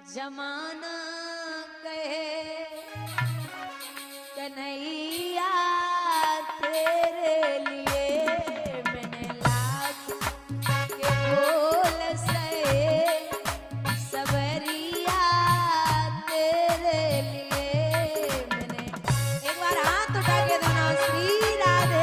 जमाना कहे कन्हैया तेरे लिए मैंने लाख के बोल सहे सबरिया तेरे लिए मैंने। एक बार हाथ उठा के दोनों श्री राधे।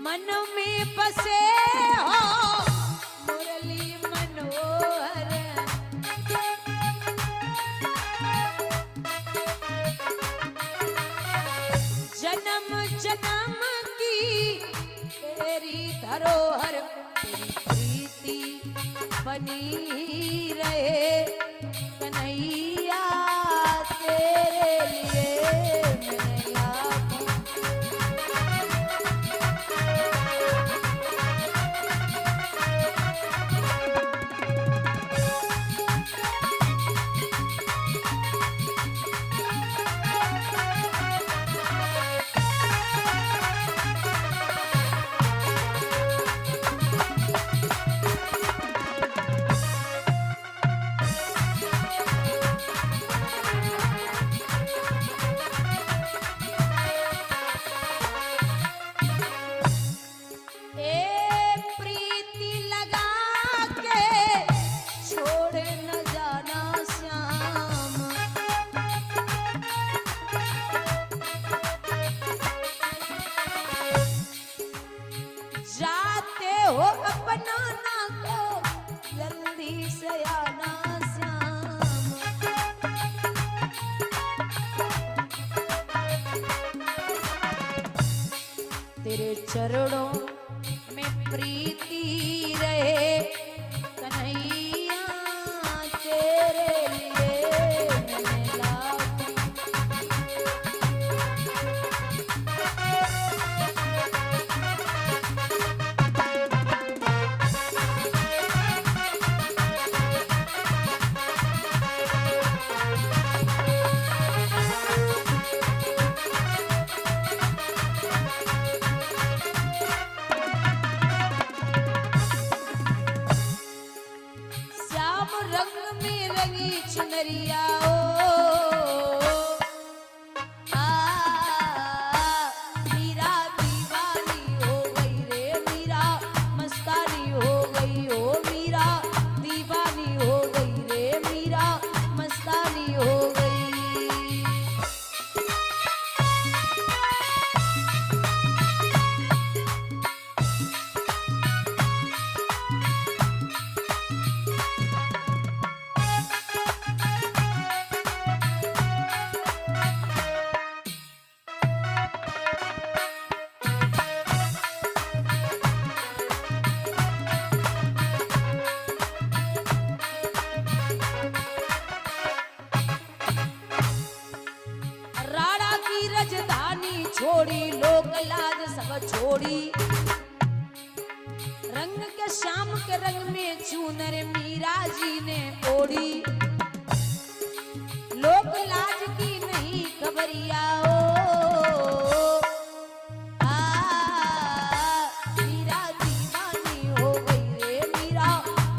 मन में बसे हो मुरली मनोहर, जन्म जन्म की तेरी धरोहर, तेरी प्रीति बनी रहे कन्हैया तेरे लिए मैंने लाखों। जाते हो अपनाना को जल्दी से आना श्याम, तेरे चरणों में प्रीति रहे कन्हैया तेरे लिए मैंने लाखों। रंग में रंगी चुनरिया मीरा दीवानी हो गई रे, मीरा मस्तानी हो गई हो, मीरा दीवानी हो गई रे, मीरा मस्तानी हो गई। राजधानी छोड़ी लोक लाज सब छोड़ी, रंग के श्याम के रंग में चूनर मीरा जी ने ओढ़ी, लोक लाज की नहीं खबरिया मीरा दीवानी हो गई रे, मीरा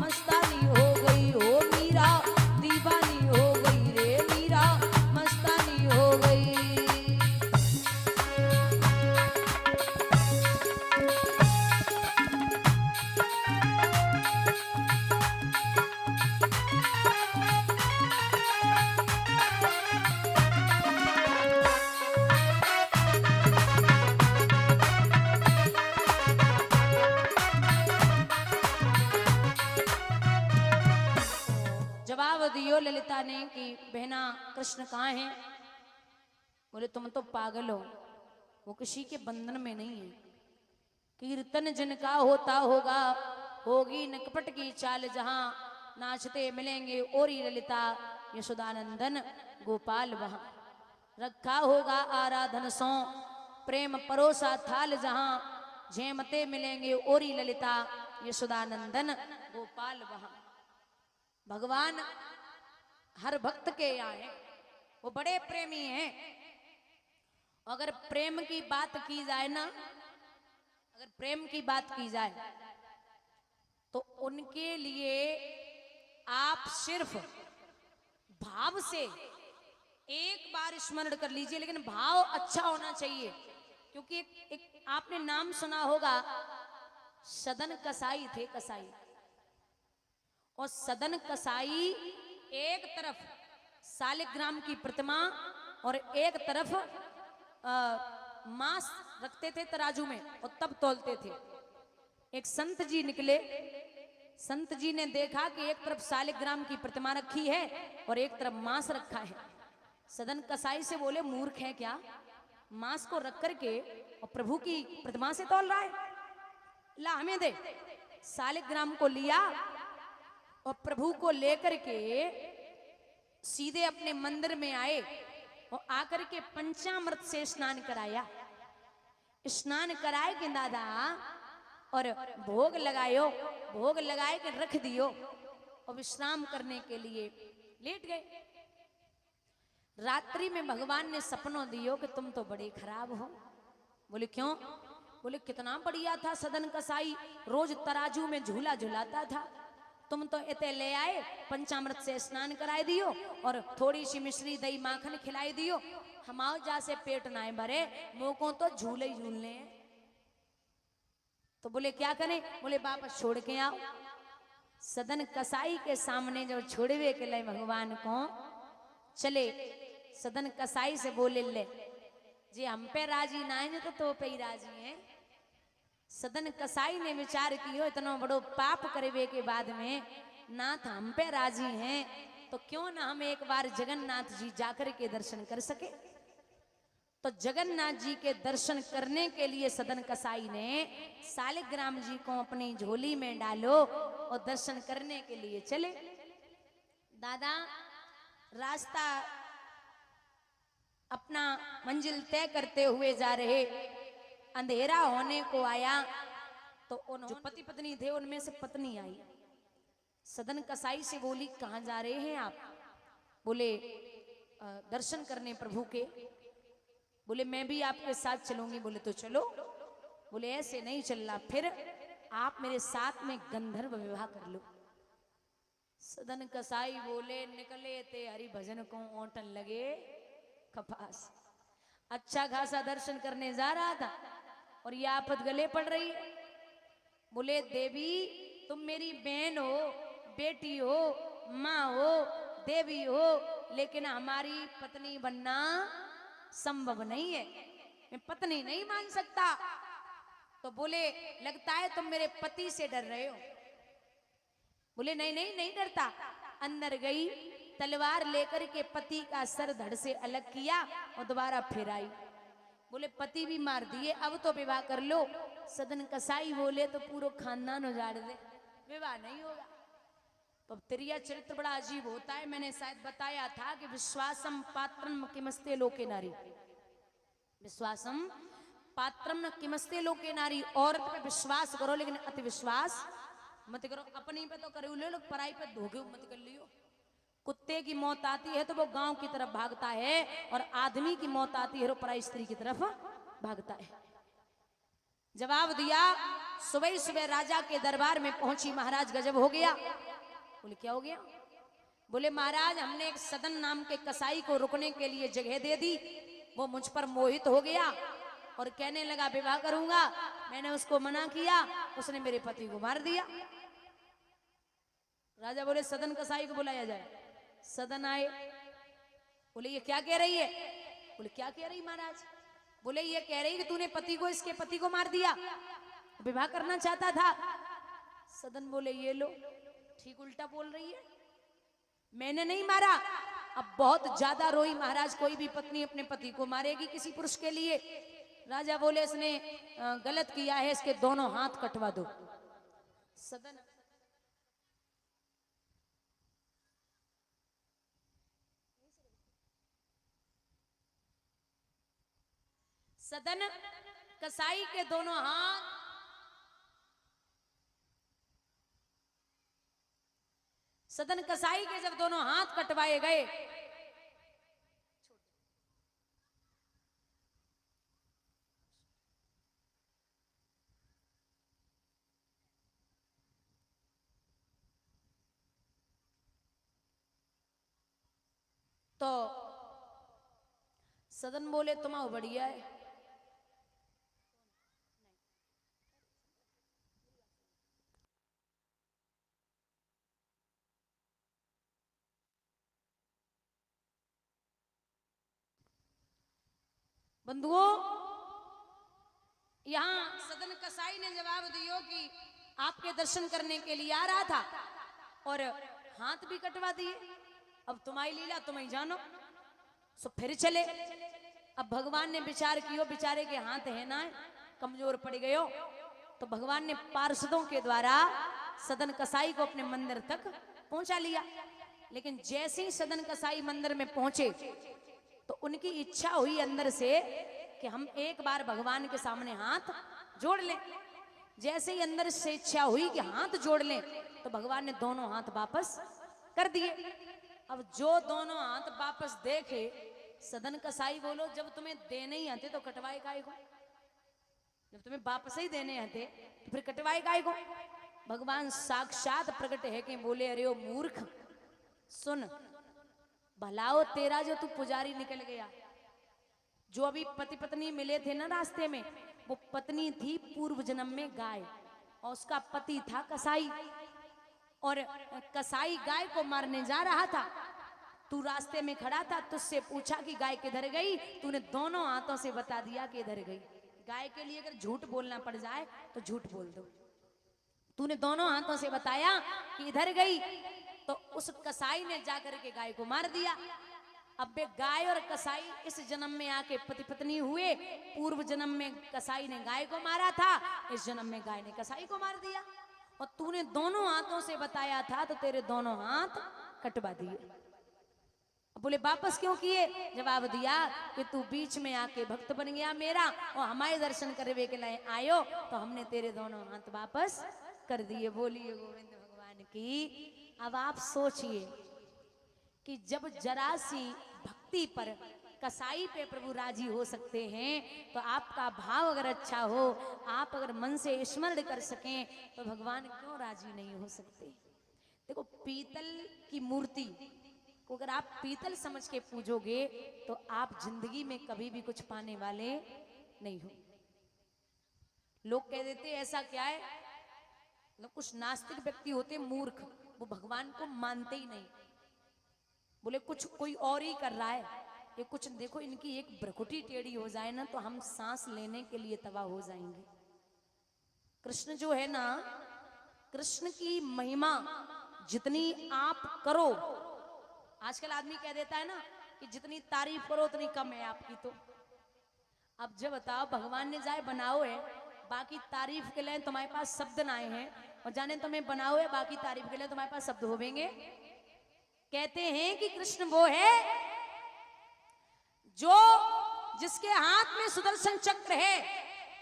मस्तानी हो गई हो, मीरा दीवानी हो गई रे, मीरा मस्तानी हो गई। जवाब दियो ललिता ने कि बहना कृष्ण कहाँ हैं? बोले तुम तो पागल हो, वो किसी के बंधन में नहीं है, कीर्तन जिनका होता होगा, होगी न कपट की चाल जहां, नाचते मिलेंगे ओरी ललिता यशोदानंदन गोपाल वहां। रखा होगा आराधन सो प्रेम परोसा थाल जहां, झेमते मिलेंगे ओरी ललिता यशोदानंदन गोपाल वहां। भगवान हर भक्त के यहाँ है, वो बड़े प्रेमी हैं। अगर प्रेम की बात की जाए ना, अगर प्रेम की बात की जाए तो उनके लिए आप सिर्फ भाव से एक बार स्मरण कर लीजिए, लेकिन भाव अच्छा होना चाहिए। क्योंकि एक आपने नाम सुना होगा, सदन कसाई थे, कसाई। और सदन कसाई एक तरफ शालिग्राम की प्रतिमा और एक तरफ मांस रखते थे तराजू में और तब तौलते थे। एक संत जी निकले, संत जी ने देखा कि एक तरफ शालिग्राम की प्रतिमा रखी है और एक तरफ मांस रखा है। सदन कसाई से बोले, मूर्ख है क्या, मांस को रख करके और प्रभु की प्रतिमा से तौल रहा है, ला हमें दे। शालिग्राम को लिया और प्रभु को लेकर के सीधे अपने मंदिर में आए और आकर के पंचामृत से स्नान कराया। स्नान कराए कि दादा और भोग लगायो, भोग लगाए के रख दियो और विश्राम करने के लिए लेट गए। रात्रि में भगवान ने सपनों दियो कि तुम तो बड़े खराब हो। बोले क्यों? बोले कितना बढ़िया था सदन कसाई, रोज तराजू में झूला झुलाता था, तुम तो इतने ले आए, पंचामृत से स्नान कराए दियो और थोड़ी सी मिश्री दही माखन खिलाई दियो, हमाओ जा से पेट ना भरे, मोको तो झूले ही झूलने हैं। तो बोले क्या करें? बोले वापस छोड़ के आओ। सदन कसाई के सामने जब छोड़वे के लिए भगवान को चले, सदन कसाई से बोले, ले जी हम पे राजी ना है तो पे ही राजी है। सदन कसाई ने विचार कियो, इतना बड़ो पाप करवे के बाद में नाथ हम पे राजी हैं तो क्यों ना हम एक बार जगन्नाथ जी जाकर के दर्शन कर सके। तो जगन्नाथ जी के दर्शन करने के लिए सदन कसाई ने शालिग्राम जी को अपनी झोली में डालो और दर्शन करने के लिए चले। दादा रास्ता अपना मंजिल तय करते हुए जा रहे, अंधेरा होने को आया तो उन जो पति पत्नी थे उनमें से पत्नी आई, सदन कसाई से बोली कहाँ जा रहे हैं आप? बोले दर्शन करने प्रभु के। बोले मैं भी आपके साथ चलूंगी। बोले तो चलो। बोले ऐसे नहीं चलना, फिर आप मेरे साथ में गंधर्व विवाह कर लो। सदन कसाई बोले निकले ते हरि भजन को ओटन लगे कपास। अच्छा खासा दर्शन करने जा रहा था और ये आफत गले पड़ रही है। बोले देवी तुम मेरी बहन हो, बेटी हो, माँ हो, देवी हो, लेकिन हमारी पत्नी बनना संभव नहीं है, मैं पत्नी नहीं मान सकता। तो बोले लगता है तुम मेरे पति से डर रहे हो। बोले नहीं नहीं नहीं डरता। अंदर गई, तलवार लेकर के पति का सर धड़ से अलग किया और दोबारा फिर आई। बोले पति भी मार दिए, अब तो विवाह कर लो। सदन कसाई बोले तो पूरा खानदान उजाड़ दे, विवाह नहीं होगा। तो तेरिया चरित्र बड़ा अजीब होता है। मैंने शायद बताया था कि विश्वासम पात्रम किमस्ते लोके नारी, विश्वासम पात्रम किमस्ते लोके नारी। औरत पे विश्वास करो लेकिन अति विश्वास मत करो। अपनी पे तो करे ले लो, पराई पे धोखे मत कर लियो। कुत्ते की मौत आती है तो वो गांव की तरफ भागता है और आदमी की मौत आती है तो पराई स्त्री की तरफ भागता है। जवाब दिया। सुबह ही सुबह राजा के दरबार में पहुंची। महाराज गजब हो गया। बोले क्या हो गया? बोले महाराज हमने एक सदन नाम के कसाई को रुकने के लिए जगह दे दी, वो मुझ पर मोहित हो गया और कहने लगा विवाह करूंगा। मैंने उसको मना किया, उसने मेरे पति को मार दिया। राजा बोले सदन कसाई को बुलाया जाए। सदन आए। बोले ये क्या कह रही है? बोले क्या कह रही महाराज? बोले ये कह रही कि तूने पति को, इसके पति को मार दिया, विवाह करना चाहता था। सदन बोले ये लो, ठीक उल्टा बोल रही है, मैंने नहीं मारा। अब बहुत ज्यादा रोई महाराज। कोई भी पत्नी अपने पति को मारेगी किसी पुरुष के लिए? राजा बोले इसने गलत किया है, इसके दोनों हाथ कटवा दो। सदन सदन कसाई के दोनों हाथ सदन कसाई के जब दोनों हाथ कटवाए गए तो सदन बोले तुम्हारा बढ़िया है। बंधुओं, यहां सदन कसाई ने जवाब दियो कि आपके दर्शन करने के लिए आ रहा था और हाथ भी कटवा दिए। अब तुम्हारी लीला तुम ही जानो। सो फिर चले। अब भगवान ने विचार कियो, बेचारे के हाथ है ना कमजोर पड़ गयो, तो भगवान ने पार्षदों के द्वारा सदन कसाई को अपने मंदिर तक पहुंचा लिया। लेकिन जैसे ही सदन कसाई मंदिर में पहुंचे तो उनकी इच्छा हुई अंदर से कि हम एक बार भगवान के सामने हाथ जोड़ लें। जैसे ही अंदर से इच्छा हुई कि हाथ जोड़ लें तो भगवान ने दोनों हाथ वापस कर दिए। अब जो दोनों हाथ वापस देखे, सदन कसाई बोलो जब तुम्हें देने ही आते तो कटवाए काहे को? जब तुम्हें वापस ही देने आते तो फिर कटवाए काहे को? भगवान साक्षात प्रकट है कि बोले अरे ओ मूर्ख सुन, भलाओ तेरा जो तू पुजारी निकल गया। जो अभी पति पत्नी मिले थे ना रास्ते में, वो पत्नी थी पूर्व जन्म में गाय और उसका पति था कसाई, और कसाई गाय को मारने जा रहा था। तू रास्ते में खड़ा था, तुझसे पूछा कि गाय किधर गई, तूने दोनों हाथों से बता दिया कि इधर गई। गाय के लिए अगर झूठ बोलना पड़ जाए तो झूठ बोल दो। तूने दोनों हाथों से बताया कि इधर गई, तो उस कसाई ने जाकर के गाय को मार दिया। अब वे गाय और कसाई इस जन्म में आके पति पत्नी हुए। पूर्व जन्म में कसाई ने गाय को मारा था, इस जन्म में गाय ने कसाई को मार दिया। और तूने दोनों हाथों से बताया था तो तेरे दोनों हाथ कटवा दिए। बोले वापस क्यों किए? जवाब दिया कि तू बीच में आके भक्त बन गया मेरा और हमारे दर्शन करवे के लिए आयो, तो हमने तेरे दोनों हाथ वापस कर दिए। बोलिए गोविंद भगवान की। अब आप सोचिए कि जब जरा सी भक्ति पर कसाई पे प्रभु राजी हो सकते हैं, तो आपका भाव अगर अच्छा हो, आप अगर मन से स्मरण कर सकें, तो भगवान क्यों राजी नहीं हो सकते? देखो, पीतल की मूर्ति को अगर आप पीतल समझ के पूजोगे तो आप जिंदगी में कभी भी कुछ पाने वाले नहीं हो। लोग कह देते ऐसा क्या है, मतलब कुछ नास्तिक व्यक्ति होते मूर्ख, वो भगवान को मानते ही नहीं। बोले कुछ कोई और ही कर रहा है, ये कुछ देखो इनकी एक भ्रकुटी टेढ़ी हो जाए ना तो हम सांस लेने के लिए तबाह हो जाएंगे। कृष्ण जो है ना, कृष्ण की महिमा जितनी आप करो, आजकल आदमी कह देता है ना कि जितनी तारीफ करो उतनी कम है आपकी। तो अब जब बताओ भगवान ने जाए बनाओ है, बाकी तारीफ के लिए तुम्हारे पास शब्द ना आए हैं, और जाने तुम्हें बनाओ है, बाकी तारीफ के लिए तुम्हारे पास शब्द होवेंगे। कहते हैं कि कृष्ण वो है जो जिसके हाथ में सुदर्शन चक्र है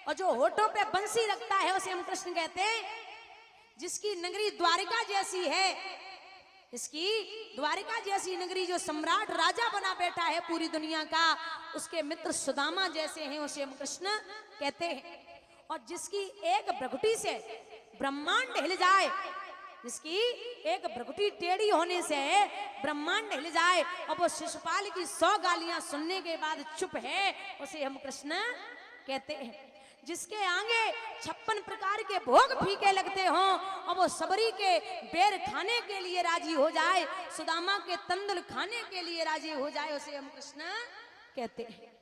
और जो होठों पे बंसी रखता है उसे हम कृष्ण कहते हैं। जिसकी नगरी द्वारिका जैसी है, इसकी द्वारिका जैसी नगरी जो सम्राट राजा बना बैठा है पूरी दुनिया का, उसके मित्र सुदामा जैसे हैं, उसे हम कृष्ण कहते हैं। और जिसकी एक भ्रकुटी से ब्रह्मांड हिल जाए, जिसकी एक भ्रकुटी टेढ़ी होने से ब्रह्मांड हिल जाए और वो शिशुपाल की 100 गालियां सुनने के बाद चुप है, उसे हम कृष्ण कहते हैं। जिसके आगे 56 प्रकार के भोग फीके लगते हों और वो सबरी के बेर खाने के लिए राजी हो जाए, सुदामा के तंदुल खाने के लिए राजी हो जाए, उसे हम कृष्ण कहते हैं।